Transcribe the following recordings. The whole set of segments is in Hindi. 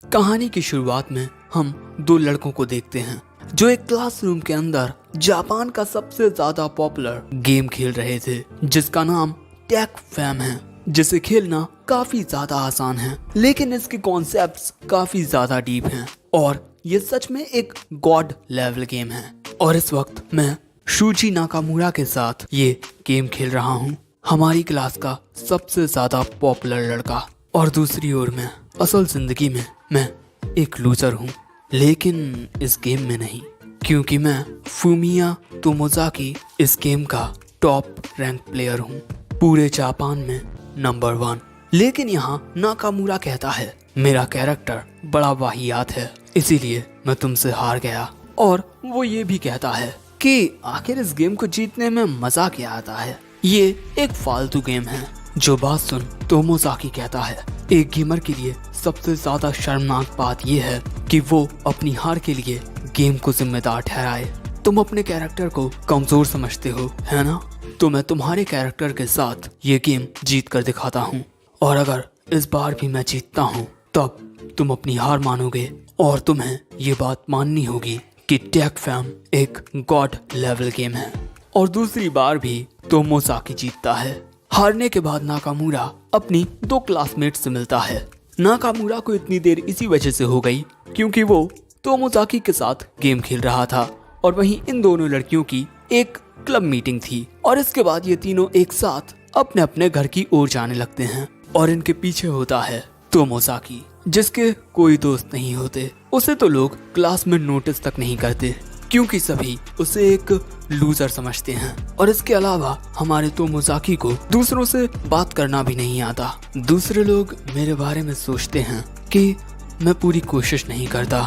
कहानी की शुरुआत में हम दो लड़कों को देखते हैं जो एक क्लासरूम के अंदर जापान का सबसे ज्यादा पॉपुलर गेम खेल रहे थे जिसका नाम टेक फैम है, जिसे खेलना काफी ज्यादा आसान है लेकिन इसके कॉन्सेप्ट्स काफी ज्यादा डीप हैं और ये सच में एक गॉड लेवल गेम है। और इस वक्त मैं शूजी नाकामुरा के साथ ये गेम खेल रहा हूँ, हमारी क्लास का सबसे ज्यादा पॉपुलर लड़का। और दूसरी ओर मैं असल जिंदगी में मैं एक लूजर हूँ, लेकिन इस गेम में नहीं, क्योंकि मैं फुमिया तोमोजाकी इस गेम का टॉप रैंक प्लेयर हूँ, पूरे जापान में नंबर 1। लेकिन यहाँ नाकामुरा कहता है मेरा कैरेक्टर बड़ा वाहियात है, इसीलिए मैं तुमसे हार गया। और वो ये भी कहता है कि आखिर इस गेम को जीतने में मजा क्या आता है, ये एक फालतू गेम है। जो बात सुन तोमोजाकी कहता है एक गेमर के लिए सबसे ज्यादा शर्मनाक बात यह है कि वो अपनी हार के लिए गेम को जिम्मेदार ठहराए। तुम अपने कैरेक्टर को कमजोर समझते हो, है ना? तो मैं तुम्हारे कैरेक्टर के साथ ये गेम जीत कर दिखाता हूँ, और अगर इस बार भी मैं जीतता हूँ तब तुम अपनी हार मानोगे और तुम्हें ये बात माननी होगी कि टेक फैम एक गॉड लेवल गेम है। और दूसरी बार भी तोमोजाकी जीतता है। हारने के बाद नाकामुरा अपनी दो क्लासमेट से मिलता है। नाकामुरा को इतनी देर इसी वजह से हो गई क्योंकि वो तोमोजाकी के साथ गेम खेल रहा था और वहीं इन दोनों लड़कियों की एक क्लब मीटिंग थी। और इसके बाद ये तीनों एक साथ अपने अपने घर की ओर जाने लगते हैं और इनके पीछे होता है तोमोजाकी, जिसके कोई दोस्त नहीं होते। उसे तो लोग क्लास में नोटिस तक नहीं करते क्योंकि सभी उसे एक लूजर समझते हैं। और इसके अलावा हमारे तोमोजाकी को दूसरों से बात करना भी नहीं आता। दूसरे लोग मेरे बारे में सोचते हैं कि मैं पूरी कोशिश नहीं करता,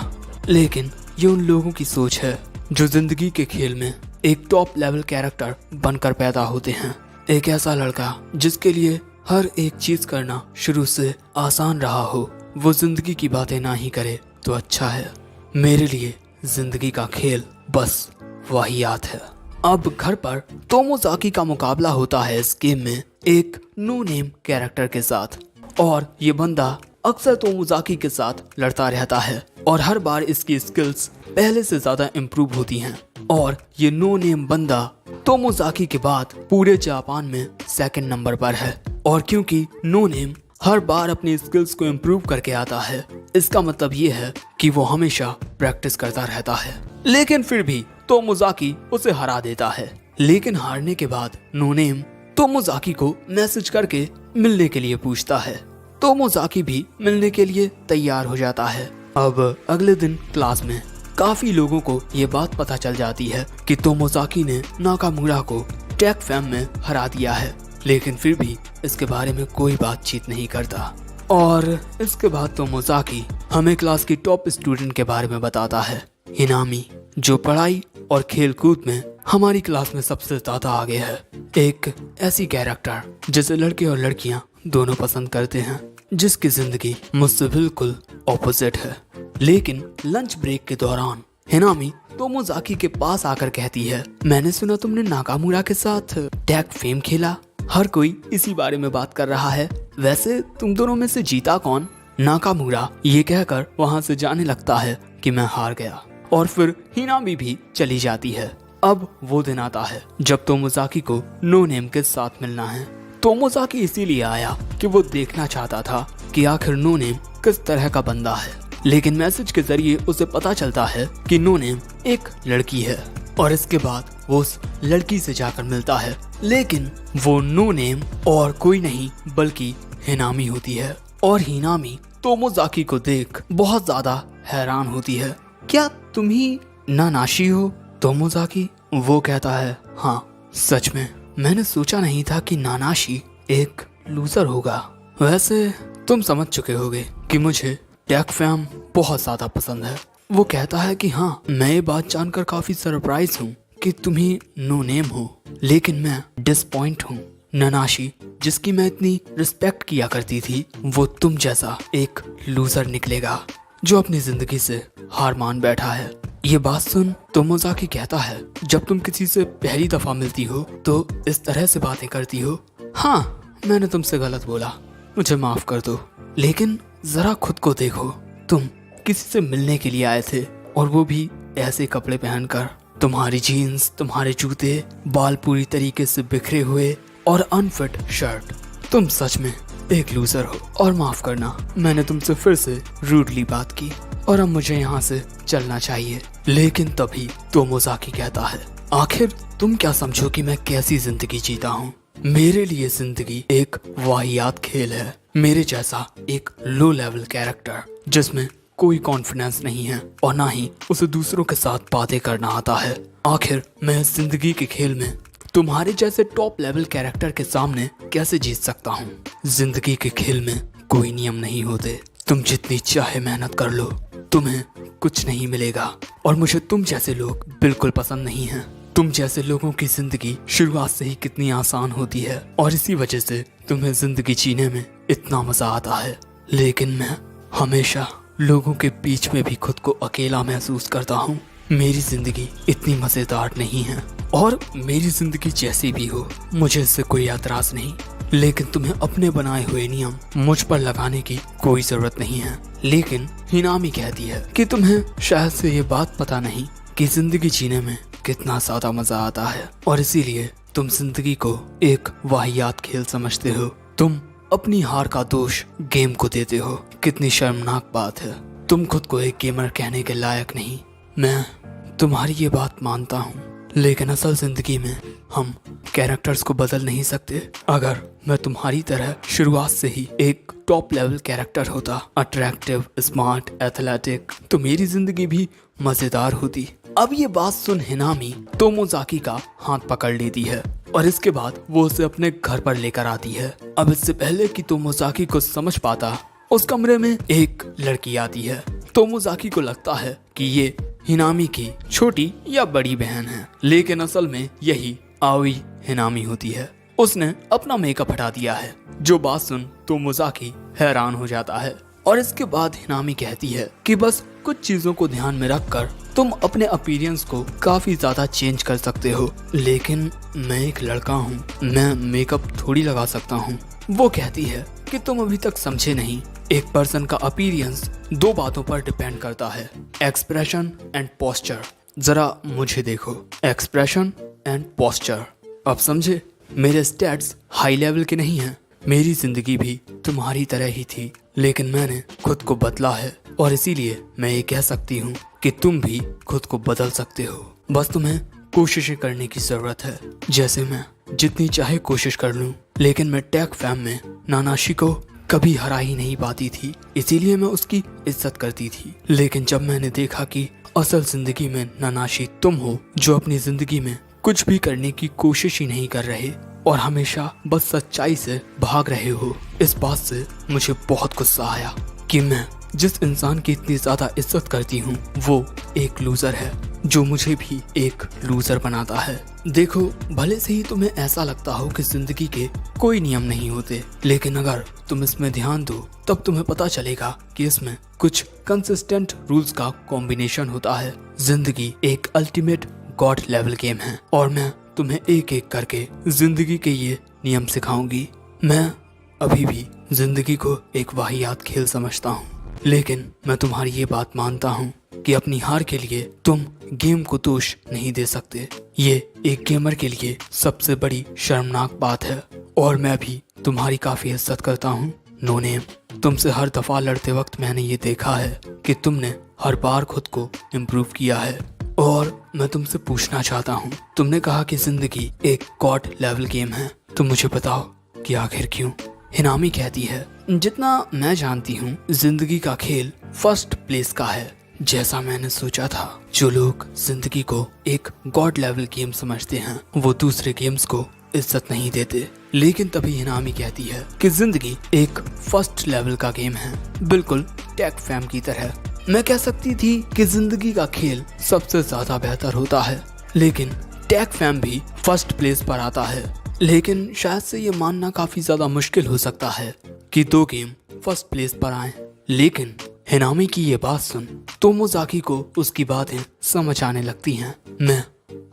लेकिन ये उन लोगों की सोच है जो जिंदगी के खेल में एक टॉप लेवल कैरेक्टर बनकर पैदा होते हैं। एक ऐसा लड़का जिसके लिए हर एक चीज करना शुरू से आसान रहा हो, वो जिंदगी की बातें ना ही करे तो अच्छा है। मेरे लिए जिंदगी का खेल बस वाहियात है। अब घर पर तोमोजाकी का मुकाबला होता है इस गेम में एक नो नेम कैरेक्टर के साथ, और ये बंदा अक्सर तोमोजाकी के साथ लड़ता रहता है और हर बार इसकी स्किल्स पहले से ज्यादा इम्प्रूव होती हैं। और ये नो नेम बंदा तोमोजाकी के बाद पूरे जापान में सेकंड नंबर पर है। और क्योंकि नो नेम हर बार अपनी स्किल्स को इम्प्रूव करके आता है, इसका मतलब ये है कि वो हमेशा प्रैक्टिस करता रहता है। लेकिन फिर भी तोमोजाकी उसे हरा देता है। लेकिन हारने के बाद नो नेम तोमोजाकी को मैसेज करके मिलने के लिए पूछता है। तोमोजाकी भी मिलने के लिए तैयार हो जाता है। अब अगले दिन क्लास में काफी लोगों को ये बात पता चल जाती है कि तोमोजाकी ने नाकामुरा को टेक फैम में हरा दिया है, लेकिन फिर भी इसके बारे में कोई बातचीत नहीं करता। और इसके बाद तोमोजाकी हमें क्लास की टॉप स्टूडेंट के बारे में बताता है, हिनामी, जो पढ़ाई और खेल कूद में हमारी क्लास में सबसे ज्यादा आगे है। एक ऐसी कैरेक्टर जिसे लड़के और लड़कियां दोनों पसंद करते हैं, जिसकी जिंदगी मुझसे बिल्कुल ऑपोजिट है। लेकिन लंच ब्रेक के दौरान हिनामी तोमोजाकी के पास आकर कहती है, मैंने सुना तुमने नाकामुरा के साथ टेक फेम खेला, हर कोई इसी बारे में बात कर रहा है, वैसे तुम दोनों में से जीता कौन? नाकामुरा ये कहकर वहां से जाने लगता है कि मैं हार गया, और फिर हिनामी भी चली जाती है। अब वो दिन आता है जब तोमोजाकी को नो नेम के साथ मिलना है। तोमोजाकी इसीलिए आया कि वो देखना चाहता था कि आखिर नो नेम किस तरह का बंदा है। लेकिन मैसेज के जरिए उसे पता चलता है कि नो नेम एक लड़की है, और इसके बाद वो उस लड़की से जाकर मिलता है। लेकिन वो नो नेम और कोई नहीं बल्कि हिनामी होती है। और हिनामी तोमोजाकी को देख बहुत ज्यादा हैरान होती है। क्या तुम ही नानाशी हो तोमोजाकी? वो कहता है, हाँ सच में, मैंने सोचा नहीं था कि नानाशी एक लूजर होगा। वैसे तुम समझ चुके होगे कि मुझे टेक फैम बहुत ज्यादा पसंद है। वो कहता है कि हाँ, मैं ये बात जानकर काफी सरप्राइज हूँ कि तुम ही नो नेम हो, लेकिन मैं डिसपॉइंट हूँ। नानाशी, जिसकी मैं इतनी रिस्पेक्ट किया करती थी, वो तुम जैसा एक लूजर निकलेगा जो अपनी जिंदगी से हार मान बैठा है। ये बात सुन तोमोजाकी कहता है, जब तुम किसी से पहली दफा मिलती हो तो इस तरह से बातें करती हो। हाँ, मैंने तुमसे गलत बोला, मुझे माफ कर दो, लेकिन जरा खुद को देखो, तुम किसी से मिलने के लिए आए थे और वो भी ऐसे कपड़े पहनकर। तुम्हारी जीन्स, तुम्हारे जूते, बाल पूरी तरीके से बिखरे हुए और अनफिट शर्ट। तुम सच में एक लूजर हो। और माफ करना, मैंने तुमसे फिर से रूडली बात की और अब मुझे यहाँ से चलना चाहिए। लेकिन तभी तोमोजाकी कहता है, आखिर तुम क्या समझो कि मैं कैसी जिंदगी जीता हूँ? मेरे लिए जिंदगी एक वाहियात खेल है। मेरे जैसा एक लो लेवल कैरेक्टर जिसमें कोई कॉन्फिडेंस नहीं है और ना ही उसे दूसरों के साथ बातें करना आता है। आखिर मैं इस जिंदगी के खेल में तुम्हारे जैसे टॉप लेवल कैरेक्टर के सामने कैसे जीत सकता हूँ? जिंदगी के खेल में कोई नियम नहीं होते। तुम जितनी चाहे मेहनत कर लो, तुम्हें कुछ नहीं मिलेगा। और मुझे तुम जैसे लोग बिल्कुल पसंद नहीं हैं। तुम जैसे लोगों की जिंदगी शुरुआत से ही कितनी आसान होती है और इसी वजह से तुम्हें जिंदगी जीने में इतना मजा आता है। लेकिन मैं हमेशा लोगों के बीच में भी खुद को अकेला महसूस करता हूँ। मेरी जिंदगी इतनी मजेदार नहीं है और मेरी जिंदगी जैसी भी हो मुझे इससे कोई एतराज नहीं। लेकिन तुम्हें अपने बनाए हुए नियम मुझ पर लगाने की कोई जरूरत नहीं है। लेकिन हिनामी कहती है कि तुम्हें शायद से ये बात पता नहीं कि जिंदगी जीने में कितना ज्यादा मजा आता है और इसीलिए तुम जिंदगी को एक वाहियात खेल समझते हो। तुम अपनी हार का दोष गेम को देते हो। कितनी शर्मनाक बात है। तुम खुद को एक गेमर कहने के लायक नहीं। मैं तुम्हारी ये बात मानता हूँ, लेकिन असल जिंदगी में हम कैरेक्टर्स को बदल नहीं सकते। अगर मैं तुम्हारी तरह शुरुआत से ही एक टॉप लेवल कैरेक्टर होता, अट्रैक्टिव, स्मार्ट, एथलेटिक, तो मेरी जिंदगी भी मजेदार होती। अब ये बात सुन हिनामी तोमोजाकी का हाथ पकड़ लेती है और इसके बाद वो उसे अपने घर पर लेकर आती है। अब इससे पहले कि तोमोजाकी को समझ पाता, उस कमरे में एक लड़की आती है। तोमोजाकी को लगता है कि ये हिनामी की छोटी या बड़ी बहन है, लेकिन असल में यही आओई हिनामी होती है। उसने अपना मेकअप हटा दिया है। जो बात सुन तोमोजाकी हैरान हो जाता है और इसके बाद हिनामी कहती है कि बस कुछ चीजों को ध्यान में रखकर तुम अपने अपीयरेंस को काफी ज्यादा चेंज कर सकते हो। लेकिन मैं एक लड़का हूँ, मैं मेकअप थोड़ी लगा सकता हूँ। वो कहती है कि तुम अभी तक समझे नहीं। एक पर्सन का अपीयरेंस दो बातों पर डिपेंड करता है, एक्सप्रेशन एंड पोस्चर। जरा मुझे देखो, एक्सप्रेशन एंड पोस्चर। अब समझे? मेरे स्टैट्स हाई लेवल के नहीं हैं। मेरी जिंदगी भी तुम्हारी तरह ही थी, लेकिन मैंने खुद को बदला है और इसीलिए मैं ये कह सकती हूँ कि तुम भी खुद को बदल सकते हो। बस तुम्हें कोशिशें करने की जरूरत है। जैसे मैं जितनी चाहे कोशिश कर लूँ, लेकिन मैं टैग फैम में नानाशी को कभी हरा ही नहीं पाती थी, इसीलिए मैं उसकी इज्जत करती थी। लेकिन जब मैंने देखा कि असल जिंदगी में नानाशी तुम हो, जो अपनी जिंदगी में कुछ भी करने की कोशिश ही नहीं कर रहे और हमेशा बस सच्चाई से भाग रहे हो, इस बात से मुझे बहुत गुस्सा आया कि मैं जिस इंसान की इतनी ज्यादा इज्जत करती हूँ वो एक लूजर है, जो मुझे भी एक लूजर बनाता है। देखो, भले से ही तुम्हें ऐसा लगता हो कि जिंदगी के कोई नियम नहीं होते, लेकिन अगर तुम इसमें ध्यान दो तब तुम्हें पता चलेगा कि इसमें कुछ कंसिस्टेंट रूल्स का कॉम्बिनेशन होता है। जिंदगी एक अल्टीमेट गॉड लेवल गेम है और मैं तुम्हें एक एक करके जिंदगी के ये नियम सिखाऊंगी। मैं अभी भी जिंदगी को एक वाहियात खेल समझता हूँ, लेकिन मैं तुम्हारी ये बात मानता हूँ कि अपनी हार के लिए तुम गेम को दोष नहीं दे सकते। ये एक गेमर के लिए सबसे बड़ी शर्मनाक बात है और मैं भी तुम्हारी काफी इज्जत करता हूँ। नो नेम, तुमसे हर दफा लड़ते वक्त मैंने ये देखा है कि तुमने हर बार खुद को इम्प्रूव किया है और मैं तुमसे पूछना चाहता हूँ, तुमने कहा कि जिंदगी एक गॉड लेवल गेम है, तो मुझे बताओ कि आखिर क्यों? हिनामी कहती है, जितना मैं जानती हूँ जिंदगी का खेल फर्स्ट प्लेस का है। जैसा मैंने सोचा था, जो लोग जिंदगी को एक गॉड लेवल गेम समझते हैं वो दूसरे गेम्स को इज्जत नहीं देते। लेकिन तभी हिनामी कहती है कि जिंदगी एक फर्स्ट लेवल का गेम है, बिल्कुल टैग फैम की तरह। मैं कह सकती थी कि जिंदगी का खेल सबसे ज्यादा बेहतर होता है, लेकिन टैग फैम भी फर्स्ट प्लेस पर आता है। लेकिन शायद से ये मानना काफी ज्यादा मुश्किल हो सकता है कि दो गेम फर्स्ट प्लेस पर आए। लेकिन हिनामी की ये बात सुन तोमोजाकी को उसकी बातें समझ आने लगती हैं। मैं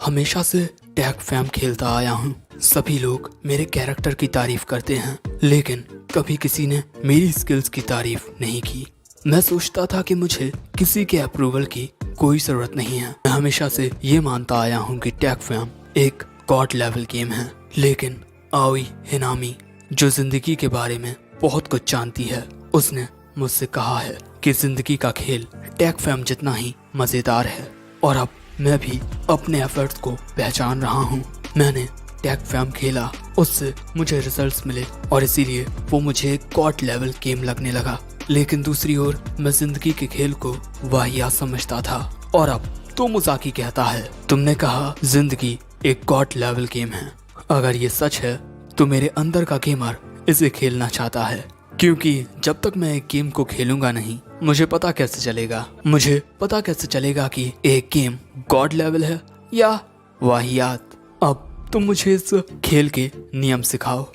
हमेशा से टैग फैम खेलता आया हूँ। सभी लोग मेरे कैरेक्टर की तारीफ करते हैं, लेकिन कभी किसी ने मेरी स्किल्स की तारीफ नहीं की। मैं सोचता था कि मुझे किसी के अप्रूवल की कोई जरूरत नहीं है। मैं हमेशा से ये मानता आया हूँ कि टेक फैम एक गॉड लेवल गेम है, लेकिन आओई हिनामी जो जिंदगी के बारे में बहुत कुछ जानती है, उसने मुझसे कहा है कि जिंदगी का खेल टेक फैम जितना ही मजेदार है। और अब मैं भी अपने एफर्ट्स को पहचान रहा हूँ। मैंने टेक फैम खेला, उससे मुझे रिजल्ट्स मिले और इसीलिए वो मुझे एक गॉड लेवल गेम लगने लगा। लेकिन दूसरी ओर मैं जिंदगी के खेल को वाहियात समझता था। और अब तोमोजाकी कहता है, तुमने कहा जिंदगी एक गॉड लेवल गेम है। अगर ये सच है तो मेरे अंदर का गेमर इसे खेलना चाहता है, क्योंकि जब तक मैं एक गेम को खेलूंगा नहीं, मुझे पता कैसे चलेगा कि एक गेम गॉड लेवल है या वाहियात। अब तुम मुझे इस खेल के नियम सिखाओ।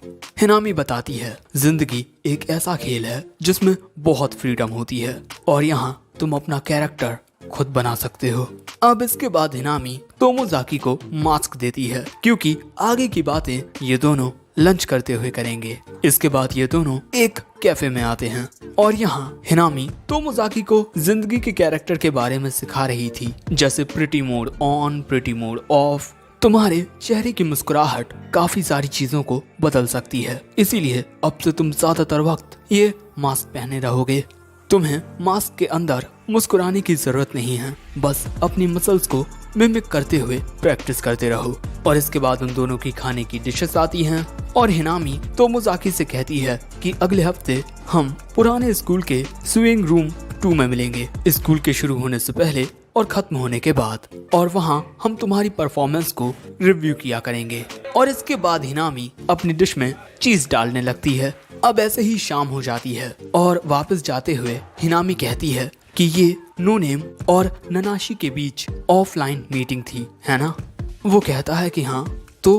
हिनामी बताती है, जिंदगी एक ऐसा खेल है जिसमें बहुत फ्रीडम होती है और यहाँ तुम अपना कैरेक्टर खुद बना सकते हो। अब इसके बाद हिनामी तोमोजाकी को मास्क देती है, क्योंकि आगे की बातें ये दोनों लंच करते हुए करेंगे। इसके बाद ये दोनों एक कैफे में आते हैं और यहाँ हिनामी तोमोजाकी को जिंदगी के कैरेक्टर के बारे में सिखा रही थी, जैसे pretty mode on, pretty mode of. तुम्हारे चेहरे की मुस्कुराहट काफी सारी चीजों को बदल सकती है, इसीलिए अब से तुम ज्यादातर वक्त ये मास्क पहने रहोगे। तुम्हें मास्क के अंदर मुस्कुराने की जरूरत नहीं है, बस अपनी मसल्स को मिमिक करते हुए प्रैक्टिस करते रहो। और इसके बाद उन दोनों की खाने की डिशेस आती हैं और हिनामी तोमोजाकी से कहती है कि अगले हफ्ते हम पुराने स्कूल के स्विंग रूम 2 में मिलेंगे, स्कूल के शुरू होने से पहले और खत्म होने के बाद, और वहाँ हम तुम्हारी परफॉर्मेंस को रिव्यू किया करेंगे। और इसके बाद हिनामी अपनी डिश में चीज डालने लगती है। अब ऐसे ही शाम हो जाती है और वापस जाते हुए हिनामी कहती है कि ये नो नेम और ननाशी के बीच ऑफलाइन मीटिंग थी, है ना? वो कहता है कि हाँ। तो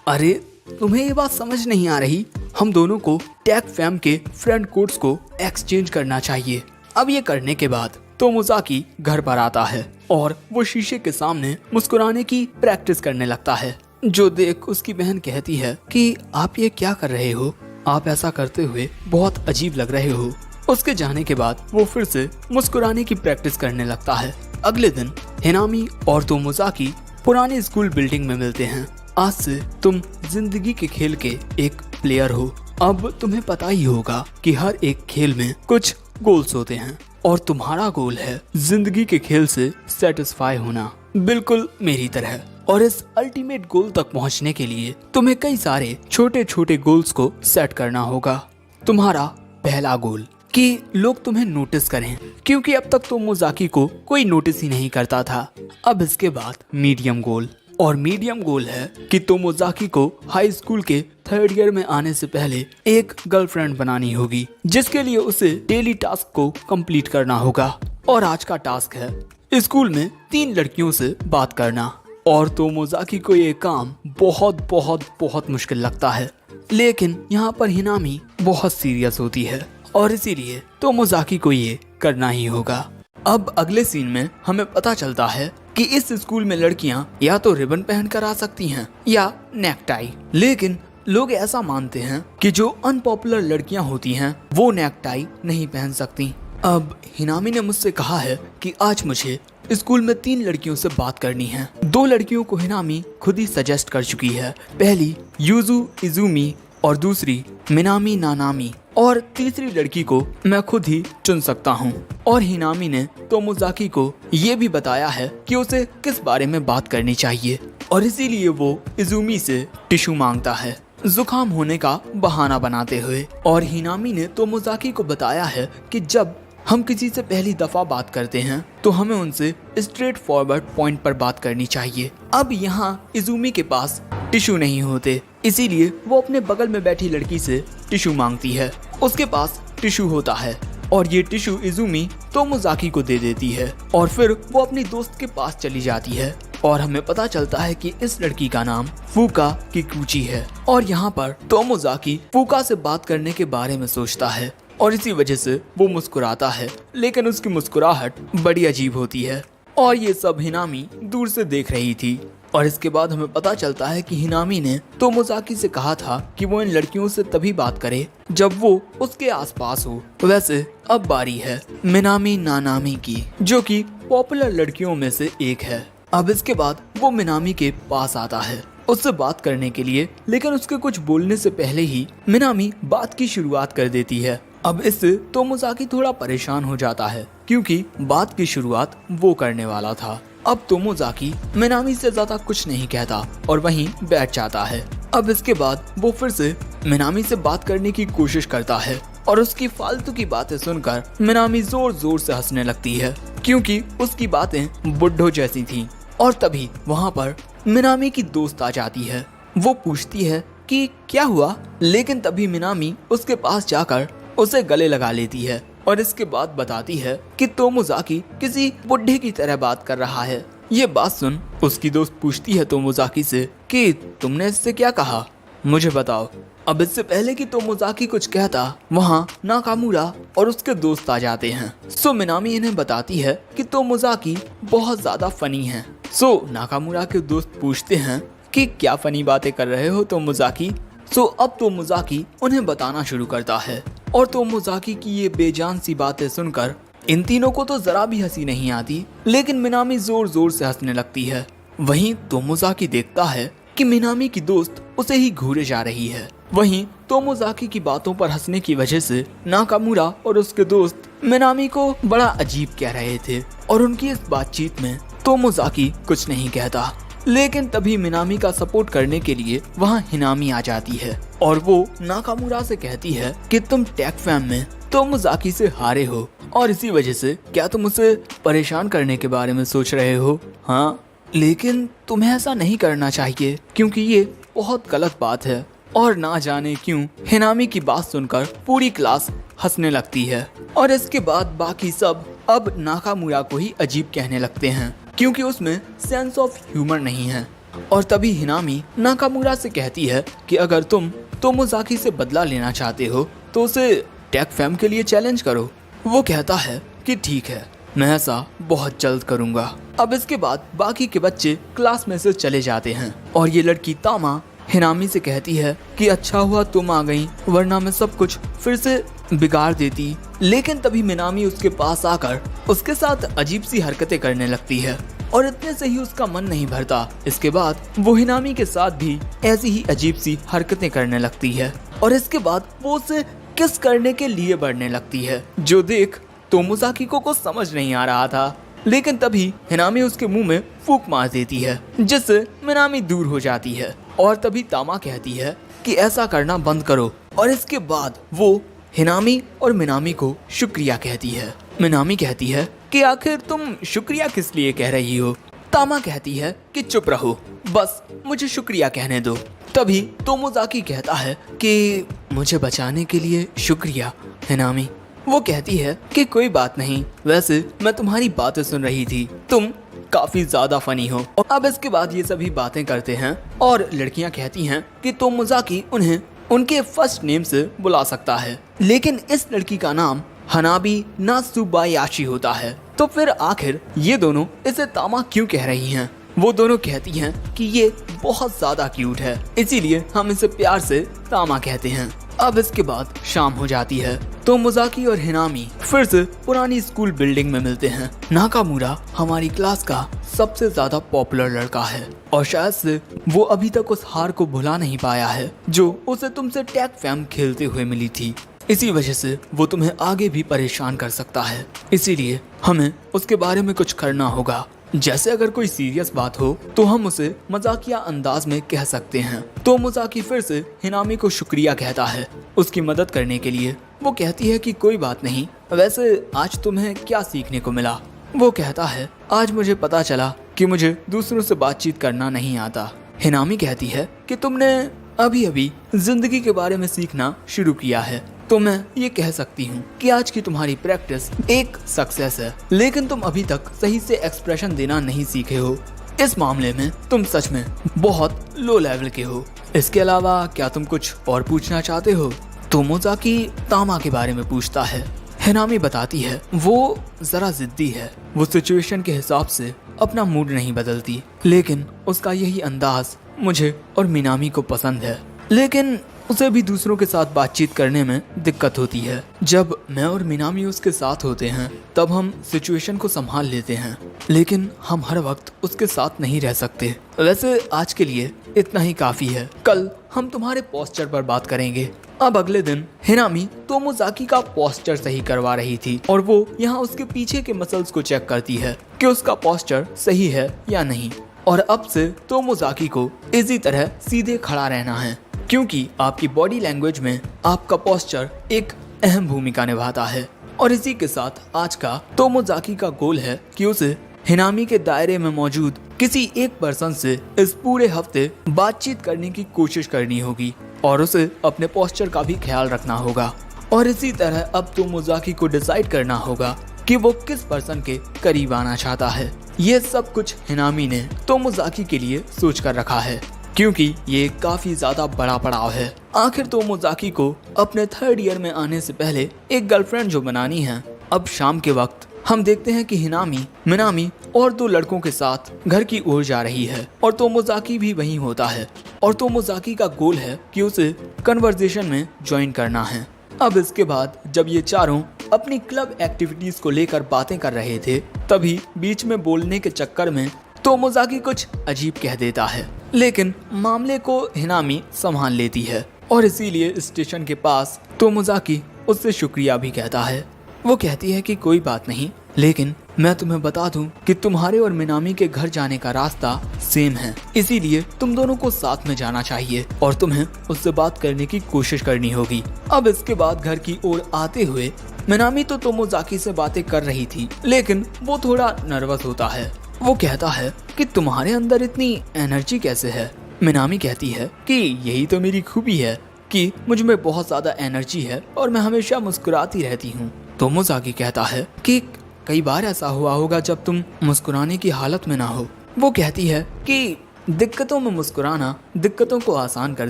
अरे तुम्हें ये बात समझ नहीं आ रही, हम दोनों को टेक फैम के फ्रेंड कोड्स को एक्सचेंज करना चाहिए। अब ये करने के बाद तोमोजाकी घर पर आता है और वो शीशे के सामने मुस्कुराने की प्रैक्टिस करने लगता है, जो देख उसकी बहन कहती है कि आप ये क्या कर रहे हो, आप ऐसा करते हुए बहुत अजीब लग रहे हो। उसके जाने के बाद वो फिर से मुस्कुराने की प्रैक्टिस करने लगता है। अगले दिन हिनामी और तोमोजाकी पुराने स्कूल बिल्डिंग में मिलते हैं। आज से तुम जिंदगी के खेल के एक प्लेयर हो। अब तुम्हें पता ही होगा कि हर एक खेल में कुछ गोल्स होते हैं और तुम्हारा गोल है जिंदगी के खेल से सेटिस्फाई होना, बिल्कुल मेरी तरह। और इस अल्टीमेट गोल तक पहुंचने के लिए तुम्हें कई सारे छोटे छोटे गोल्स को सेट करना होगा। तुम्हारा पहला गोल कि लोग तुम्हें नोटिस करें, क्योंकि अब तक तोमोजाकी को कोई नोटिस ही नहीं करता था। अब इसके बाद मीडियम गोल, और मीडियम गोल है कि तोमोजाकी को हाई स्कूल के 3rd ईयर में आने से पहले एक गर्लफ्रेंड बनानी होगी, जिसके लिए उसे डेली टास्क को कंप्लीट करना होगा। और आज का टास्क है स्कूल में 3 लड़कियों से बात करना। और तोमोजाकी को ये काम बहुत बहुत बहुत मुश्किल लगता है, लेकिन यहाँ पर हिनामी बहुत सीरियस होती है और इसीलिए तोमोजाकी को ये करना ही होगा। अब अगले सीन में हमें पता चलता है कि इस स्कूल में लड़कियां या तो रिबन पहन कर आ सकती हैं या नेकटाई, लेकिन लोग ऐसा मानते हैं कि जो अनपॉपुलर लड़कियां होती हैं वो नेकटाई नहीं पहन सकती। अब हिनामी ने मुझसे कहा है कि आज मुझे स्कूल में 3 लड़कियों से बात करनी है। 2 लड़कियों को हिनामी खुद ही सजेस्ट कर चुकी है, पहली यूजू इजुमी और दूसरी मिनामी नानामी, और तीसरी लड़की को मैं खुद ही चुन सकता हूँ। और हिनामी ने तोमोजाकी को ये भी बताया है कि उसे किस बारे में बात करनी चाहिए, और इसीलिए वो इजुमी से टिश्यू मांगता है जुकाम होने का बहाना बनाते हुए। और हिनामी ने तोमोजाकी को बताया है कि जब हम किसी से पहली दफा बात करते हैं तो हमें उनसे स्ट्रेट फॉरवर्ड पॉइंट पर बात करनी चाहिए। अब यहाँ इजुमी के पास टिश्यू नहीं होते, इसीलिए वो अपने बगल में बैठी लड़की से टिश्यू मांगती है। उसके पास टिश्यू होता है और ये टिश्यू इजुमी तोमोजाकी को दे देती है और फिर वो अपनी दोस्त के पास चली जाती है। और हमें पता चलता है कि इस लड़की का नाम फूका किकुची है। और यहाँ पर तोमोजाकी फूका से बात करने के बारे में सोचता है और इसी वजह से वो मुस्कुराता है, लेकिन उसकी मुस्कुराहट बड़ी अजीब होती है। और ये सब हिनामी दूर से देख रही थी। और इसके बाद हमें पता चलता है कि हिनामी ने तोमोजाकी से कहा था कि वो इन लड़कियों से तभी बात करे जब वो उसके आसपास हो। वैसे अब बारी है मिनामी नानामी की, जो कि पॉपुलर लड़कियों में से एक है। अब इसके बाद वो मिनामी के पास आता है उससे बात करने के लिए, लेकिन उसके कुछ बोलने से पहले ही मिनामी बात की शुरुआत कर देती है। अब इससे तोमोजाकी थोड़ा परेशान हो जाता है क्योंकि बात की शुरुआत वो करने वाला था। अब तोमोजाकी मिनामी से ज्यादा कुछ नहीं कहता और वहीं बैठ जाता है। अब इसके बाद वो फिर से मिनामी से बात करने की कोशिश करता है और उसकी फालतू की बातें सुनकर मिनामी जोर जोर से हंसने लगती है क्योंकि उसकी बातें बुड्ढों जैसी थीं। और तभी वहाँ पर मिनामी की दोस्त आ जाती है। वो पूछती है कि क्या हुआ, लेकिन तभी मिनामी उसके पास जाकर उसे गले लगा लेती है और इसके बाद बताती है कि तोमोजाकी किसी बुढ़े की तरह बात कर रहा है। ये बात सुन उसकी दोस्त पूछती है तोमोजाकी से कि तुमने इससे क्या कहा, मुझे बताओ। अब इससे पहले कि तोमोजाकी कुछ कहता, वहाँ नाकामुरा और उसके दोस्त आ जाते हैं। सो मिनामी इन्हें बताती है कि तोमोजाकी बहुत ज्यादा फनी है। सो नाकामुरा के दोस्त पूछते हैं कि क्या फनी बातें कर रहे हो तोमोजाकी। सो अब तोमोजाकी उन्हें बताना शुरू करता है और तोमोजाकी की ये बेजान सी बातें सुनकर इन तीनों को तो जरा भी हंसी नहीं आती, लेकिन मिनामी जोर जोर से हंसने लगती है। वहीं तोमोजाकी देखता है कि मिनामी की दोस्त उसे ही घूरे जा रही है। वहीं तोमोजाकी की बातों पर हंसने की वजह से नाकामुरा और उसके दोस्त मिनामी को बड़ा अजीब कह रहे थे और उनकी इस बातचीत में तोमोजाकी कुछ नहीं कहता। लेकिन तभी मिनामी का सपोर्ट करने के लिए वहाँ हिनामी आ जाती है और वो नाकामुरा से कहती है कि तुम टेक फैम में तोमोजाकी से हारे हो और इसी वजह से क्या तुम उसे परेशान करने के बारे में सोच रहे हो। हाँ, लेकिन तुम्हें ऐसा नहीं करना चाहिए क्योंकि ये बहुत गलत बात है। और ना जाने क्यों हिनामी की बात सुनकर पूरी क्लास हंसने लगती है और इसके बाद बाकी सब अब नाकामुरा को ही अजीब कहने लगते हैं क्योंकि उसमें सेंस ऑफ ह्यूमर नहीं है। और तभी हिनामी नाकामुरा से कहती है कि अगर तुम तोमोजाकी से बदला लेना चाहते हो तो उसे टेक फैम के लिए चैलेंज करो। वो कहता है कि ठीक है, मैं ऐसा बहुत जल्द करूंगा। अब इसके बाद बाकी के बच्चे क्लास में से चले जाते हैं और ये लड़की तामा हिनामी से कहती है कि अच्छा हुआ तुम आ गई, वरना मैं सब कुछ फिर से बिगाड़ देती। लेकिन तभी मिनामी उसके पास आकर उसके साथ अजीब सी हरकतें करने लगती है और इतने से ही उसका मन नहीं भरता। इसके बाद वो हिनामी के साथ भी ऐसी ही अजीब सी हरकतें करने लगती है और इसके बाद वो उसे किस करने के लिए बढ़ने लगती है, जो देख तोमोजाकी को कुछ समझ नहीं आ रहा था। लेकिन तभी हिनामी उसके मुंह में फूंक मार देती है जिससे मिनामी दूर हो जाती है और तभी तामा कहती है कि ऐसा करना बंद करो और इसके बाद वो हिनामी और मिनामी को शुक्रिया कहती है। मिनामी कहती है कि आखिर तुम शुक्रिया किस लिए कह रही हो। तामा कहती है कि चुप रहो, बस मुझे शुक्रिया कहने दो। तभी तोमोजाकी कहता है कि मुझे बचाने के लिए शुक्रिया हिनामी। वो कहती है कि कोई बात नहीं, वैसे मैं तुम्हारी बातें सुन रही थी, तुम काफी ज्यादा फनी हो। और अब इसके बाद ये सभी बातें करते हैं और लड़कियां कहती हैं कि तोमोजाकी उन्हें उनके फर्स्ट नेम से बुला सकता है, लेकिन इस लड़की का नाम हनाबी नात्सुबायाशी होता है। तो फिर आखिर ये दोनों इसे तामा क्यों कह रही हैं? वो दोनों कहती हैं कि ये बहुत ज्यादा क्यूट है, इसीलिए हम इसे प्यार से तामा कहते हैं। अब इसके बाद शाम हो जाती है तो मोजाकी और हिनामी फिर से पुरानी स्कूल बिल्डिंग में मिलते हैं। नाकामुरा हमारी क्लास का सबसे ज्यादा पॉपुलर लड़का है और शायद से वो अभी तक उस हार को भुला नहीं पाया है जो उसे तुमसे टैग फैम खेलते हुए मिली थी। इसी वजह से वो तुम्हें आगे भी परेशान कर सकता है, इसीलिए हमें उसके बारे में कुछ करना होगा। जैसे अगर कोई सीरियस बात हो तो हम उसे मजाकिया अंदाज में कह सकते हैं। तो मोजाकी फिर से हिनामी को शुक्रिया कहता है उसकी मदद करने के लिए। वो कहती है कि कोई बात नहीं, वैसे आज तुम्हें क्या सीखने को मिला? वो कहता है आज मुझे पता चला कि मुझे दूसरों से बातचीत करना नहीं आता। हिनामी कहती है कि तुमने अभी अभी जिंदगी के बारे में सीखना शुरू किया है, तो मैं ये कह सकती हूँ कि आज की तुम्हारी प्रैक्टिस एक सक्सेस है, लेकिन तुम अभी तक सही से एक्सप्रेशन देना नहीं सीखे हो। इस मामले में तुम सच में बहुत लो लेवल के हो। इसके अलावा क्या तुम कुछ और पूछना चाहते हो? तो मोजाकी तामा के बारे में पूछता है। हिनामी बताती है वो जरा जिद्दी है, वो सिचुएशन के हिसाब से अपना मूड नहीं बदलती, लेकिन उसका यही अंदाज मुझे और मिनामी को पसंद है। लेकिन उसे भी दूसरों के साथ बातचीत करने में दिक्कत होती है। जब मैं और मिनामी उसके साथ होते हैं तब हम सिचुएशन को संभाल लेते हैं, लेकिन हम हर वक्त उसके साथ नहीं रह सकते। वैसे आज के लिए इतना ही काफी है। कल हम तुम्हारे पोस्टर पर बात करेंगे। अब अगले दिन हिनामी तोमोजाकी का पोस्टर सही करवा रही थी और वो यहाँ उसके पीछे के मसल्स को चेक करती है कि उसका पोस्टर सही है या नहीं। और अब से तोमोजाकी को इसी तरह सीधे खड़ा रहना है, क्योंकि आपकी बॉडी लैंग्वेज में आपका पोस्चर एक अहम भूमिका निभाता है। और इसी के साथ आज का तोमोजाकी का गोल है कि उसे हिनामी के दायरे में मौजूद किसी एक पर्सन से इस पूरे हफ्ते बातचीत करने की कोशिश करनी होगी और उसे अपने पोस्चर का भी ख्याल रखना होगा। और इसी तरह अब तोमोजाकी को डिसाइड करना होगा कि वो किस पर्सन के करीब आना चाहता है। ये सब कुछ हिनामी ने तोमोजाकी के लिए सोच कर रखा है, क्योंकि ये काफी ज्यादा बड़ा पड़ाव है। आखिर तोमोजाकी को अपने 3rd ईयर में आने से पहले एक गर्लफ्रेंड जो बनानी है। अब शाम के वक्त हम देखते हैं कि हिनामी, मिनामी और 2 लड़कों के साथ घर की ओर जा रही है और तोमोजाकी भी वहीं होता है। और तोमोजाकी का गोल है कि उसे कन्वर्सेशन में ज्वाइन करना है। अब इसके बाद जब ये चारों अपनी क्लब एक्टिविटीज को लेकर बातें कर रहे थे, तभी बीच में बोलने के चक्कर में तोमोजाकी कुछ अजीब कह देता है, लेकिन मामले को हिनामी संभाल लेती है और इसीलिए स्टेशन के पास तोमोजाकी उससे शुक्रिया भी कहता है। वो कहती है कि कोई बात नहीं, लेकिन मैं तुम्हें बता दूं कि तुम्हारे और मिनामी के घर जाने का रास्ता सेम है, इसीलिए तुम दोनों को साथ में जाना चाहिए और तुम्हें उससे बात करने की कोशिश करनी होगी। अब इसके बाद घर की ओर आते हुए मिनामी तो तोमोजाकी से बातें कर रही थी, लेकिन वो थोड़ा नर्वस होता है। वो कहता है कि तुम्हारे अंदर इतनी एनर्जी कैसे है। मिनामी कहती है कि यही तो मेरी खूबी है कि मुझ में बहुत ज्यादा एनर्जी है और मैं हमेशा मुस्कुराती रहती हूँ। तोमोजाकी कहता है कि कई बार ऐसा हुआ होगा जब तुम मुस्कुराने की हालत में ना हो। वो कहती है कि दिक्कतों में मुस्कुराना दिक्कतों को आसान कर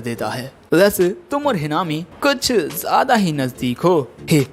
देता है। वैसे तुम और हिनामी कुछ ज्यादा ही नजदीक हो। हे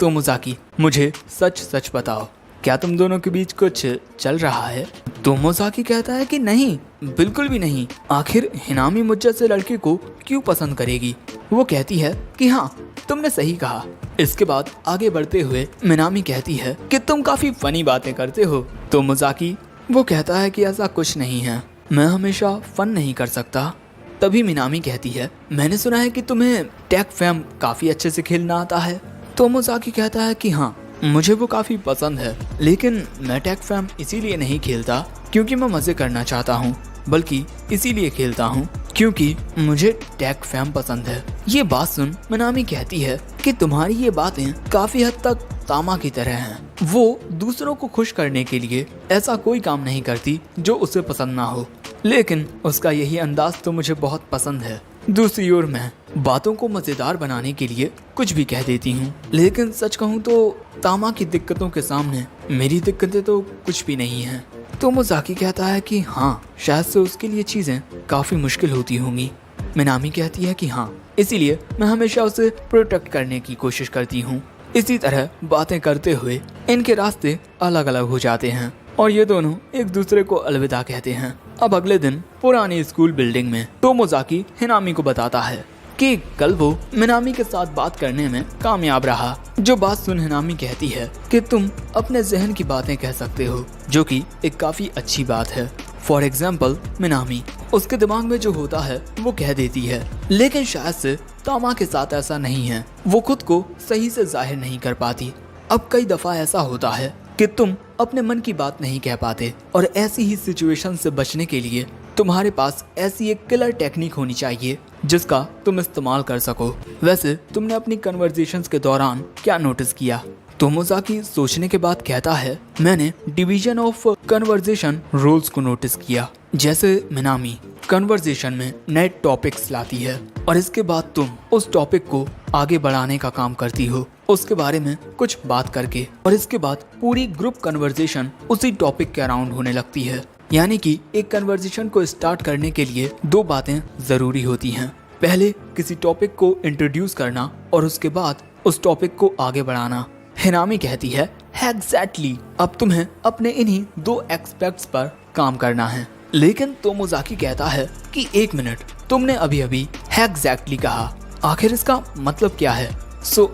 तोमोजाकी, मुझे सच सच बताओ, क्या तुम दोनों के बीच कुछ चल रहा है? तोमोजाकी कहता है कि नहीं, बिल्कुल भी नहीं। आखिर हिनामी मुझ जैसे लड़के को क्यों पसंद करेगी? वो कहती है कि हाँ, तुमने सही कहा। इसके बाद आगे बढ़ते हुए मिनामी कहती है कि तुम काफी फनी बातें करते हो। तोमोजाकी वो कहता है कि ऐसा कुछ नहीं है, मैं हमेशा फन नहीं कर सकता। तभी मिनामी कहती है, मैंने सुना है कि तुम्हें टेक फैम काफी अच्छे से खेलना आता है। तोमोजाकी कहता है कि हाँ, मुझे वो काफी पसंद है, लेकिन मैं टेक फैम इसीलिए नहीं खेलता क्योंकि मैं मजे करना चाहता हूँ, बल्कि इसीलिए खेलता हूँ क्योंकि मुझे टेक फैम पसंद है। ये बात सुन मिनामी कहती है कि तुम्हारी ये बातें काफी हद तक तामा की तरह हैं। वो दूसरों को खुश करने के लिए ऐसा कोई काम नहीं करती जो उसे पसंद ना हो, लेकिन उसका यही अंदाज तो मुझे बहुत पसंद है। दूसरी ओर मैं बातों को मजेदार बनाने के लिए कुछ भी कह देती हूँ, लेकिन सच कहूँ तो तामा की दिक्कतों के सामने मेरी दिक्कतें तो कुछ भी नहीं हैं। तोमोजाकी कहता है कि हाँ, शायद से उसके लिए चीजें काफी मुश्किल होती होंगी। मिनामी कहती है कि हाँ, इसीलिए मैं हमेशा उसे प्रोटेक्ट करने की कोशिश करती हूँ। इसी तरह बातें करते हुए इनके रास्ते अलग अलग हो जाते हैं और ये दोनों एक दूसरे को अलविदा कहते हैं। अब अगले दिन पुरानी स्कूल बिल्डिंग में तोमोजाकी हिनामी को बताता है कि कल वो मिनामी के साथ बात करने में कामयाब रहा। जो बात सुन हिनामी कहती है कि तुम अपने जहन की बातें कह सकते हो, जो कि एक काफी अच्छी बात है। फॉर एग्जाम्पल मिनामी उसके दिमाग में जो होता है वो कह देती है, लेकिन शायद से तामा के साथ ऐसा नहीं है, वो खुद को सही से जाहिर नहीं कर पाती। अब कई दफा ऐसा होता है कि तुम अपने मन की बात नहीं कह पाते और ऐसी ही सिचुएशन से बचने के लिए तुम्हारे पास ऐसी एक किलर टेक्निक होनी चाहिए जिसका तुम इस्तेमाल कर सको। वैसे तुमने अपनी कन्वर्सेशंस के दौरान क्या नोटिस किया? तोमोजाकी सोचने के बाद कहता है, मैंने डिवीजन ऑफ कन्वर्सेशन रूल्स को नोटिस किया। जैसे मिनामी कन्वर्सेशन में नए टॉपिक्स लाती है और इसके बाद तुम उस टॉपिक को आगे बढ़ाने का काम करती हो, उसके बारे में कुछ बात करके, और इसके बाद पूरी ग्रुप कन्वर्सेशन उसी टॉपिक के अराउंड होने लगती है। यानी कि एक कन्वर्सेशन को स्टार्ट करने के लिए 2 बातें जरूरी होती हैं। पहले किसी टॉपिक को इंट्रोड्यूस करना और उसके बाद उस टॉपिक को आगे बढ़ाना। हिनामी कहती है एग्जैक्टली अब तुम्हें अपने इन्हीं 2 एस्पेक्ट्स पर काम करना है। लेकिन तोमोजाकी कहता है कि 1 मिनट, तुमने अभी अभी एग्जैक्टली कहा, आखिर इसका मतलब क्या है?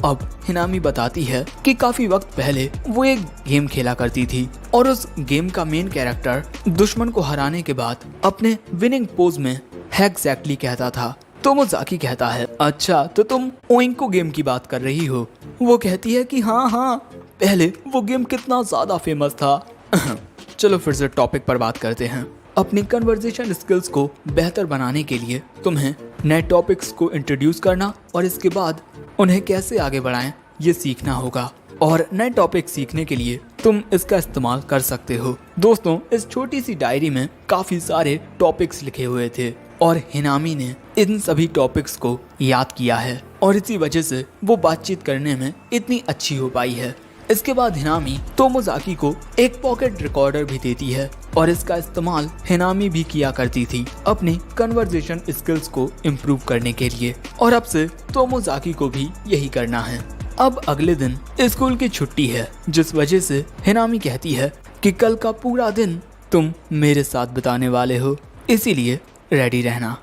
अब हिनामी बताती है कि काफी वक्त पहले वो एक गेम खेला करती थी और उस गेम का मेन कैरेक्टर दुश्मन को हराने के बाद अपने विनिंग पोज में एग्जैक्टली कहता था। तोमोजाकी कहता है, अच्छा तो तुम ओइंको गेम की बात कर रही हो? वो कहती है कि हाँ, पहले वो गेम कितना ज्यादा फेमस था। चलो फिर से टॉपिक पर बात करते हैं। अपनी कन्वर्सेशन स्किल्स को बेहतर बनाने के लिए तुम्हें नए टॉपिक्स को इंट्रोड्यूस करना और इसके बाद उन्हें कैसे आगे बढ़ाएं ये सीखना होगा। और नए टॉपिक सीखने के लिए तुम इसका इस्तेमाल कर सकते हो। दोस्तों, इस छोटी सी डायरी में काफी सारे टॉपिक्स लिखे हुए थे और हिनामी ने इन सभी टॉपिक्स को याद किया है और इसी वजह से वो बातचीत करने में इतनी अच्छी हो पाई है। इसके बाद हिनामी तोमोजाकी को एक पॉकेट रिकॉर्डर भी देती है और इसका इस्तेमाल हिनामी भी किया करती थी अपनी कन्वर्सेशन स्किल्स को इम्प्रूव करने के लिए, और अब से तोमोजाकी को भी यही करना है। अब अगले दिन स्कूल की छुट्टी है, जिस वजह से हिनामी कहती है कि कल का पूरा दिन तुम मेरे साथ बिताने वाले हो, इसीलिए रेडी रहना।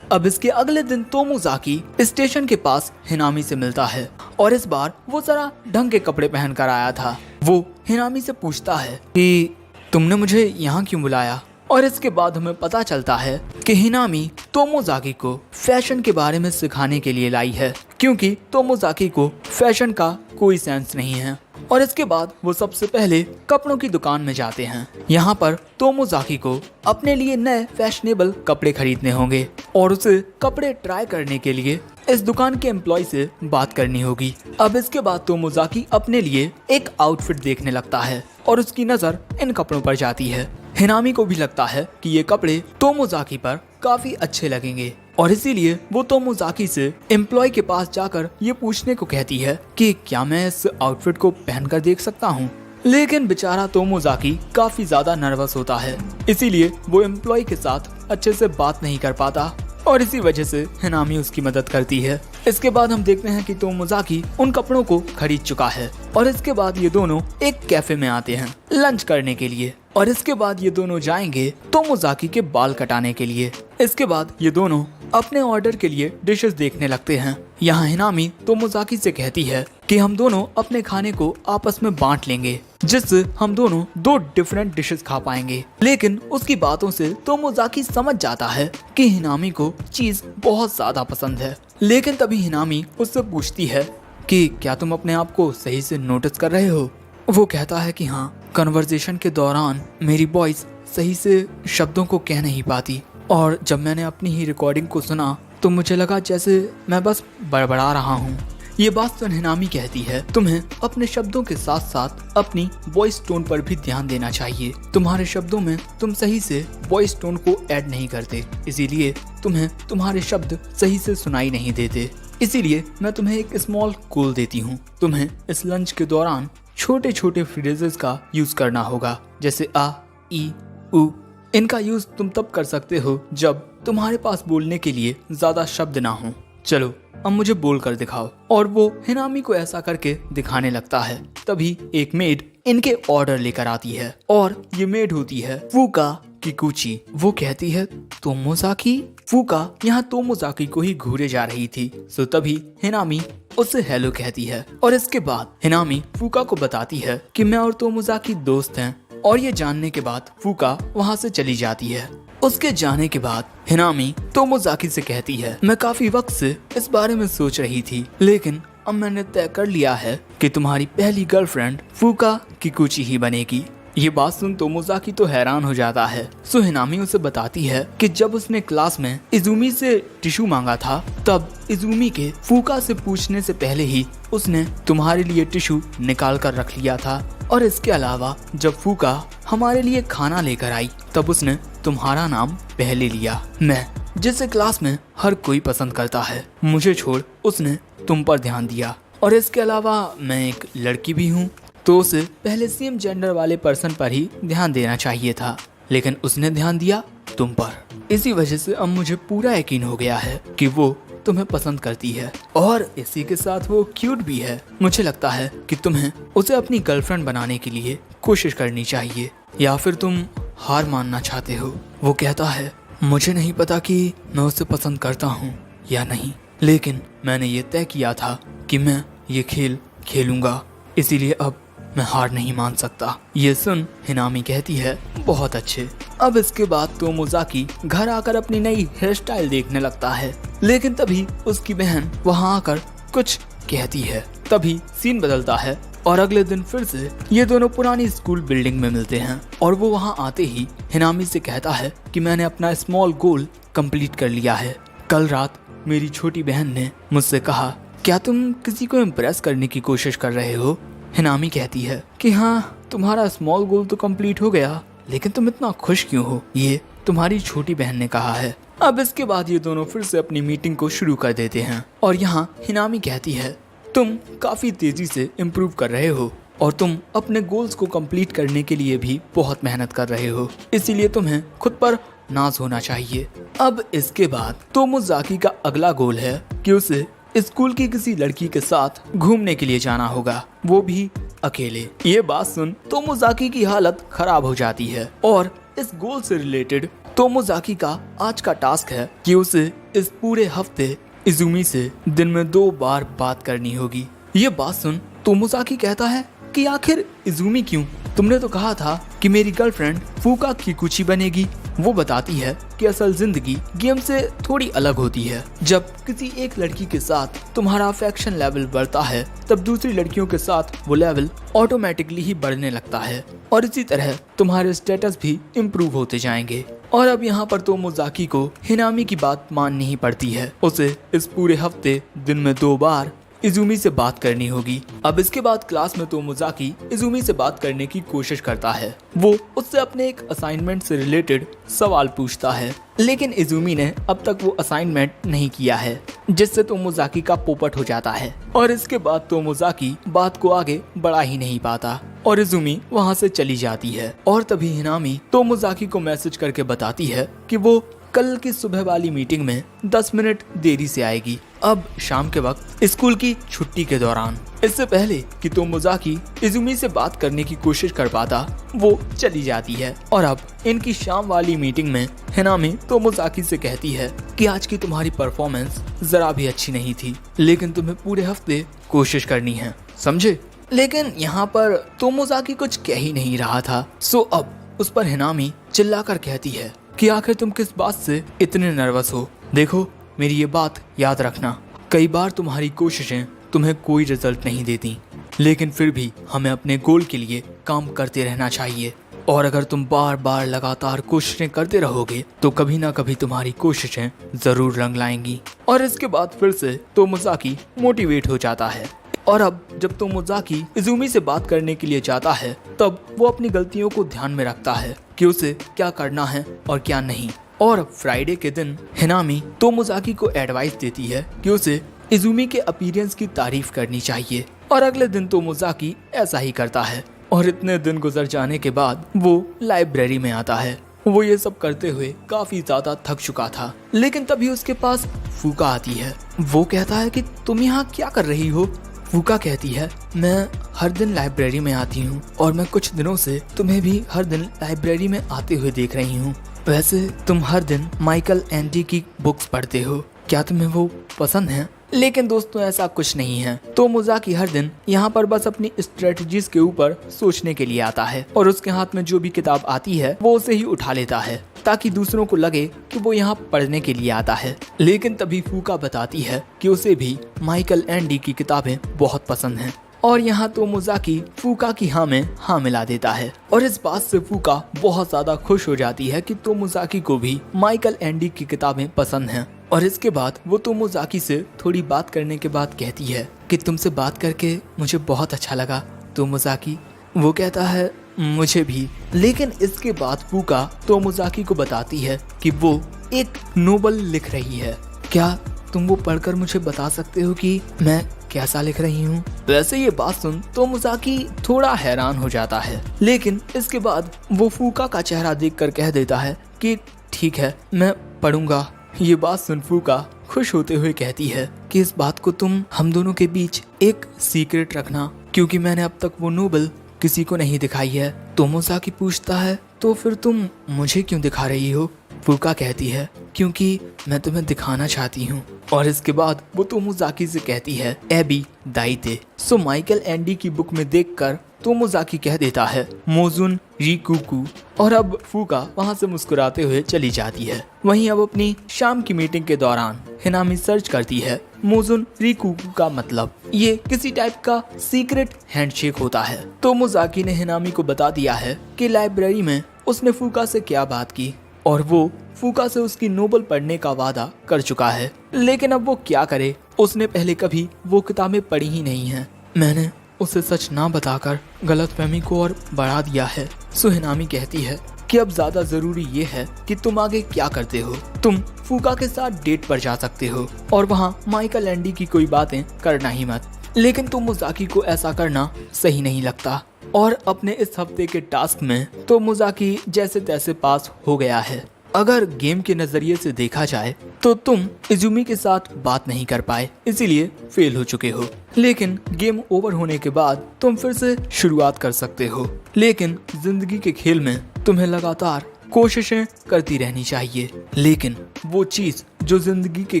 अब इसके अगले दिन तोमोजाकी स्टेशन के पास हिनामी से मिलता है और इस बार वो जरा ढंग के कपड़े पहन कर आया था। वो हिनामी से पूछता है कि तुमने मुझे यहाँ क्यों बुलाया, और इसके बाद हमें पता चलता है कि हिनामी तोमोजाकी को फैशन के बारे में सिखाने के लिए लाई है, क्योंकि तोमोजाकी को फैशन का कोई सेंस नहीं है। और इसके बाद वो सबसे पहले कपड़ों की दुकान में जाते हैं। यहाँ पर तोमोजाकी को अपने लिए नए फैशनेबल कपड़े खरीदने होंगे और उसे कपड़े ट्राई करने के लिए इस दुकान के एम्प्लॉय से बात करनी होगी। अब इसके बाद तोमोजाकी अपने लिए एक आउटफिट देखने लगता है और उसकी नजर इन कपड़ों पर जाती है। हिनामी को भी लगता है कि ये कपड़े तोमोजाकी पर काफी अच्छे लगेंगे और इसीलिए वो तोमोजाकी से एम्प्लॉय के पास जाकर ये पूछने को कहती है कि क्या मैं इस आउटफिट को पहनकर देख सकता हूँ। लेकिन बेचारा तोमोजाकी काफी ज्यादा नर्वस होता है, इसीलिए वो एम्प्लॉय के साथ अच्छे से बात नहीं कर पाता और इसी वजह से हिनामी उसकी मदद करती है। इसके बाद हम देखते हैं कि तोमोजाकी उन कपड़ों को खरीद चुका है और इसके बाद ये दोनों एक कैफे में आते हैं लंच करने के लिए और इसके बाद ये दोनों जाएंगे तोमोजाकी के बाल कटाने के लिए। इसके बाद ये दोनों अपने ऑर्डर के लिए डिशेस देखने लगते हैं। यहाँ हिनामी तोमोजाकी से कहती है कि हम दोनों अपने खाने को आपस में बांट लेंगे, जिससे हम दोनों 2 डिफरेंट डिशेस खा पाएंगे। लेकिन उसकी बातों से तोमोजाकी समझ जाता है कि हिनामी को चीज बहुत ज्यादा पसंद है। लेकिन तभी हिनामी उससे पूछती है कि क्या तुम अपने आप को सही से नोटिस कर रहे हो? वो कहता है कि हाँ, कन्वर्सेशन के दौरान मेरी वॉइस सही से शब्दों को कह नहीं पाती और जब मैंने अपनी ही रिकॉर्डिंग को सुना तो मुझे लगा जैसे मैं बस बड़बड़ा रहा हूँ। ये बात सुन हिनामी कहती है, तुम्हें अपने शब्दों के साथ साथ अपनी वॉइस टोन पर भी ध्यान देना चाहिए। तुम्हारे शब्दों में तुम सही से वॉइस टोन को ऐड नहीं करते, इसीलिए तुम्हें तुम्हारे शब्द सही से सुनाई नहीं देते। इसीलिए मैं तुम्हें एक स्मॉल गोल देती हूँ। तुम्हें इस लंच के दौरान छोटे छोटे फ्रेजेस का यूज करना होगा, जैसे आ, ई, उ। इनका यूज तुम तब कर सकते हो जब तुम्हारे पास बोलने के लिए ज्यादा शब्द ना हो। चलो अब मुझे बोल कर दिखाओ। और वो हिनामी को ऐसा करके दिखाने लगता है। तभी एक मेड इनके ऑर्डर लेकर आती है और ये मेड होती है फूका किकुची। वो कहती है, तोमोजाकी? फूका यहाँ तोमोजाकी को ही घूरे जा रही थी। सो तभी हिनामी उससे हेलो कहती है और इसके बाद हिनामी फूका को बताती है कि मैं और तोमोजाकी दोस्त हैं, और ये जानने के बाद फूका वहाँ से चली जाती है। उसके जाने के बाद हिनामी तोमोजाकी से कहती है, मैं काफी वक्त से इस बारे में सोच रही थी, लेकिन अब मैंने तय कर लिया है कि तुम्हारी पहली गर्लफ्रेंड फूका किकुची ही बनेगी। ये बात सुन तोमोजाकी तो हैरान हो जाता है। सो हिनामी उसे बताती है कि जब उसने क्लास में इजुमी से टिश्यू मांगा था, तब इजुमी के फूका से पूछने से पहले ही उसने तुम्हारे लिए टिश्यू निकाल कर रख लिया था। और इसके अलावा जब फूका हमारे लिए खाना लेकर आई, तब उसने तुम्हारा नाम पहले लिया। मैं जिसे क्लास में हर कोई पसंद करता है, मुझे छोड़ उसने तुम पर ध्यान दिया। और इसके अलावा मैं एक लड़की भी हूँ, तो उसे पहले सेम जेंडर वाले पर्सन पर ही ध्यान देना चाहिए था, लेकिन उसने ध्यान दिया तुम पर। इसी वजह से अब मुझे पूरा यकीन हो गया है कि वो तुम्हें पसंद करती है और इसी के साथ वो क्यूट भी है। मुझे लगता है कि तुम्हें उसे अपनी गर्लफ्रेंड बनाने के लिए कोशिश करनी चाहिए, या फिर तुम हार मानना चाहते हो। वो कहता है, मुझे नहीं पता कि मैं उसे पसंद करता हूँ या नहीं, लेकिन मैंने ये तय किया था कि मैं ये खेल खेलूंगा, इसीलिए अब मैं हार नहीं मान सकता। ये सुन हिनामी कहती है, बहुत अच्छे। अब इसके बाद तोमोजाकी घर आकर अपनी नई हेयर स्टाइल देखने लगता है, लेकिन तभी उसकी बहन वहाँ आकर कुछ कहती है। तभी सीन बदलता है और अगले दिन फिर से ये दोनों पुरानी स्कूल बिल्डिंग में मिलते हैं और वो वहाँ आते ही हिनामी से कहता है कि मैंने अपना स्मॉल गोल कंप्लीट कर लिया है। कल रात मेरी छोटी बहन ने मुझसे कहा, क्या तुम किसी को इम्प्रेस करने की कोशिश कर रहे हो? हिनामी कहती है कि हाँ, तुम्हारा स्मॉल गोल तो कंप्लीट हो गया, लेकिन तुम इतना खुश क्यों हो? ये तुम्हारी छोटी बहन ने कहा है। अब इसके बाद ये दोनों फिर से अपनी मीटिंग को शुरू कर देते हैं और यहाँ हिनामी कहती है, तुम काफी तेजी से इम्प्रूव कर रहे हो और तुम अपने गोल्स को कंप्लीट करने के लिए भी बहुत मेहनत कर रहे हो, इसीलिए तुम्हें खुद पर नाज होना चाहिए। अब इसके बाद तोमोजाकी का अगला गोल है कि उसे स्कूल की किसी लड़की के साथ घूमने के लिए जाना होगा, वो भी अकेले। ये बात सुन तोमोजाकी की हालत खराब हो जाती है और इस गोल से रिलेटेड तोमोजाकी का आज का टास्क है कि उसे इस पूरे हफ्ते इजुमी से दिन में 2 बार बात करनी होगी। ये बात सुन तोमोजाकी कहता है कि आखिर इजुमी क्यों? तुमने तो कहा था कि मेरी गर्लफ्रेंड फूका किकुची बनेगी। वो बताती है कि असल जिंदगी गेम से थोड़ी अलग होती है। जब किसी एक लड़की के साथ तुम्हारा अफेक्शन लेवल बढ़ता है, तब दूसरी लड़कियों के साथ वो लेवल ऑटोमेटिकली ही बढ़ने लगता है और इसी तरह तुम्हारे स्टेटस भी इम्प्रूव होते जाएंगे। और अब यहाँ पर तोमोजाकी को हिनामी की बात माननी ही पड़ती है। उसे इस पूरे हफ्ते दिन में 2 बार इजुमी से बात करनी होगी। अब इसके बाद क्लास में तोमोजाकी इजुमी से बात करने की कोशिश करता है। वो उससे अपने एक असाइनमेंट से रिलेटेड सवाल पूछता है, लेकिन इजुमी ने अब तक वो असाइनमेंट नहीं किया है, जिससे तोमोजाकी का पोपट हो जाता है। और इसके बाद तोमोजाकी बात को आगे बढ़ा ही नहीं पाता और इजुमी वहाँ से चली जाती है। और तभी हिनामी तोमोजाकी को मैसेज करके बताती है कि वो कल की सुबह वाली मीटिंग में 10 मिनट देरी से आएगी। अब शाम के वक्त स्कूल की छुट्टी के दौरान, इससे पहले कि तोमोजाकी इजुमी से बात करने की कोशिश कर पाता, वो चली जाती है। और अब इनकी शाम वाली मीटिंग में हिनामी तोमोजाकी से कहती है कि आज की तुम्हारी परफॉर्मेंस जरा भी अच्छी नहीं थी, लेकिन तुम्हें पूरे हफ्ते कोशिश करनी है, समझे? लेकिन यहाँ पर तोमोजाकी कुछ कह ही नहीं रहा था। सो अब उस पर हिनामी चिल्लाकर कहती है कि आखिर तुम किस बात से इतने नर्वस हो? देखो, मेरी ये बात याद रखना, कई बार तुम्हारी कोशिशें तुम्हें कोई रिजल्ट नहीं देती, लेकिन फिर भी हमें अपने गोल के लिए काम करते रहना चाहिए। और अगर तुम बार बार लगातार कोशिशें करते रहोगे तो कभी ना कभी तुम्हारी कोशिशें जरूर रंग लाएंगी। और इसके बाद फिर से तोमोजाकी मोटिवेट हो जाता है। और अब जब तोमोजाकी इजुमी से बात करने के लिए जाता है, तब वो अपनी गलतियों को ध्यान में रखता है कि उसे क्या करना है और क्या नहीं। और फ्राइडे के दिन हिनामी तोमोजाकी को एडवाइस देती है कि उसे इजुमी के अपीयरेंस की तारीफ करनी चाहिए। और अगले दिन तोमोजाकी ऐसा ही करता है। और इतने दिन गुजर जाने के बाद वो लाइब्रेरी में आता है। वो ये सब करते हुए काफी ज्यादा थक चुका था, लेकिन तभी उसके पास फूका आती है। वो कहता है कि तुम यहाँ क्या कर रही हो? फूका कहती है, मैं हर दिन लाइब्रेरी में आती हूँ और मैं कुछ दिनों से तुम्हें भी हर दिन लाइब्रेरी में आते हुए देख रही हूँ। वैसे तुम हर दिन माइकल एंडी की बुक्स पढ़ते हो, क्या तुम्हें वो पसंद है? लेकिन दोस्तों ऐसा कुछ नहीं है। तोमोजाकी हर दिन यहाँ पर बस अपनी स्ट्रेटजीज के ऊपर सोचने के लिए आता है और उसके हाथ में जो भी किताब आती है वो उसे ही उठा लेता है, ताकि दूसरों को लगे कि वो यहाँ पढ़ने के लिए आता है। लेकिन तभी फूका बताती है कि उसे भी माइकल एंडी की किताबें बहुत पसंद हैं। और यहाँ तोमोजाकी फूका की हाँ में हाँ मिला देता है। और इस बात से फूका बहुत ज्यादा खुश हो जाती है कि तोमोजाकी को भी माइकल एंडी की किताबें पसंद हैं। और इसके बाद वो तोमोजाकी से थोड़ी बात करने के बाद कहती है कि तुमसे बात करके मुझे बहुत अच्छा लगा तोमोजाकी। वो कहता है मुझे भी। लेकिन इसके बाद फूका तोमोजाकी को बताती है कि वो एक नोवेल लिख रही है। क्या तुम वो पढ़कर मुझे बता सकते हो कि मैं कैसा लिख रही हूँ? वैसे ये बात सुन तोमोजाकी थोड़ा हैरान हो जाता है, लेकिन इसके बाद वो फूका का चेहरा देखकर कह देता है कि ठीक है, मैं पढ़ूंगा। ये बात सुन फूका खुश होते हुए कहती है कि इस बात को तुम हम दोनों के बीच एक सीक्रेट रखना, क्योंकि मैंने अब तक वो नोबल किसी को नहीं दिखाई है। तोमोजाकी पूछता है तो फिर तुम मुझे क्यों दिखा रही हो? फुका कहती है क्योंकि मैं तुम्हें दिखाना चाहती हूँ। और इसके बाद वो तोमोजाकी से कहती है एबी दाइते। सो माइकल एंडी की बुक में देखकर तोमोजाकी कह देता है मोजुन रिकुकू, और अब फुका वहाँ से मुस्कुराते हुए चली जाती है। वहीं अब अपनी शाम की मीटिंग के दौरान हिनामी सर्च करती है मोजुन रिकुकू का मतलब ये किसी टाइप का सीक्रेट हैंडशेक होता है। तोमोजाकी ने हिनामी को बता दिया है कि लाइब्रेरी में उसने फुका से क्या बात की और वो फुका से उसकी नोबल पढ़ने का वादा कर चुका है, लेकिन अब वो क्या करे, उसने पहले कभी वो किताबें पढ़ी ही नहीं हैं। मैंने उसे सच ना बताकर गलतफहमी को और बढ़ा दिया है। सो हिनामी कहती है कि अब ज्यादा जरूरी ये है कि तुम आगे क्या करते हो। तुम फुका के साथ डेट पर जा सकते हो और वहाँ माइकल एंडी की कोई बातें करना ही मत, लेकिन तोमोजाकी को ऐसा करना सही नहीं लगता। और अपने इस हफ्ते के टास्क में तोमोजाकी जैसे तैसे पास हो गया है। अगर गेम के नजरिए से देखा जाए तो तुम इजुमी के साथ बात नहीं कर पाए, इसीलिए फेल हो चुके हो, लेकिन गेम ओवर होने के बाद तुम फिर से शुरुआत कर सकते हो। लेकिन जिंदगी के खेल में तुम्हें लगातार कोशिशें करती रहनी चाहिए, लेकिन वो चीज जो जिंदगी के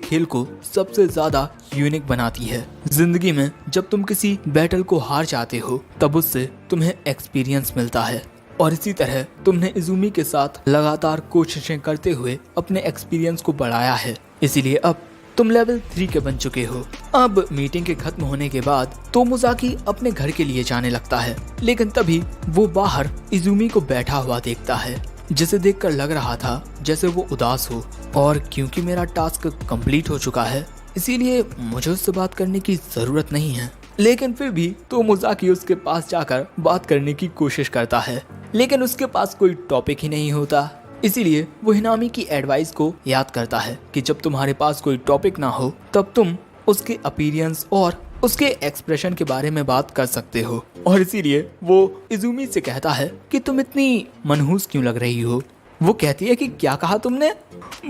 खेल को सबसे ज्यादा यूनिक बनाती है। जिंदगी में जब तुम किसी बैटल को हार जाते हो तब उससे तुम्हें एक्सपीरियंस मिलता है, और इसी तरह तुमने इजुमी के साथ लगातार कोशिशें करते हुए अपने एक्सपीरियंस को बढ़ाया है, इसीलिए अब तुम लेवल 3 के बन चुके हो। अब मीटिंग के खत्म होने के बाद तोमोजाकी अपने घर के लिए जाने लगता है, लेकिन तभी वो बाहर इजुमी को बैठा हुआ देखता है, जिसे देखकर लग रहा था जैसे वो उदास हो। और क्योंकि मेरा टास्क कंप्लीट हो चुका है इसीलिए मुझे उससे बात करने की जरूरत नहीं है, लेकिन फिर भी तोमोजाकी उसके पास जाकर बात करने की कोशिश करता है, लेकिन उसके पास कोई टॉपिक ही नहीं होता। इसीलिए वो हिनामी की एडवाइस को याद करता है कि जब तुम्हारे पास कोई टॉपिक ना हो तब तुम उसके अपीयरेंस और उसके एक्सप्रेशन के बारे में बात कर सकते हो। और इसीलिए वो इजुमी से कहता है कि तुम इतनी मनहूस क्यों लग रही हो। वो कहती है कि क्या कहा तुमने?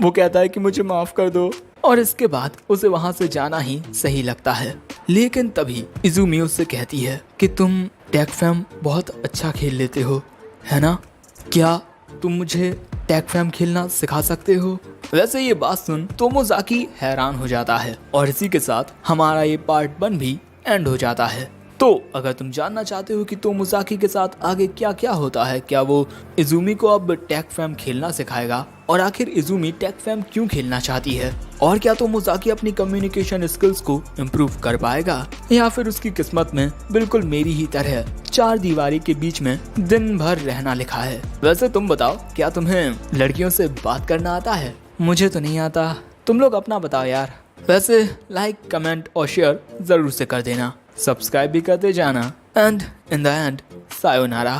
वो कहता है कि मुझे माफ कर दो, और इसके बाद उसे वहाँ से जाना ही सही लगता है। लेकिन तभी इजुमी उससे कहती है कि तुम टैग फैम बहुत अच्छा खेल लेते हो, है ना? क्या तुम मुझे टैग फैम खेलना सिखा सकते हो? वैसे ये बात सुन तोमोजाकी हैरान हो जाता है, और इसी के साथ हमारा ये पार्ट 1 भी एंड हो जाता है। तो अगर तुम जानना चाहते हो कि तोमोजाकी के साथ आगे क्या क्या होता है, क्या वो इजुमी को अब टैग फैम खेलना सिखाएगा, और आखिर इजुमी टैग फैम क्यों खेलना चाहती है, और क्या तोमोजाकी अपनी कम्युनिकेशन स्किल्स को इम्प्रूव कर पाएगा, या फिर उसकी किस्मत में बिल्कुल मेरी ही तरह 4 दीवारी के बीच में दिन भर रहना लिखा है। वैसे तुम बताओ, क्या तुम्हें लड़कियों से बात करना आता है? मुझे तो नहीं आता, तुम लोग अपना बताओ यार। वैसे लाइक, कमेंट और शेयर जरूर से कर देना, सब्सक्राइब भी करते जाना, and in the end sayonara.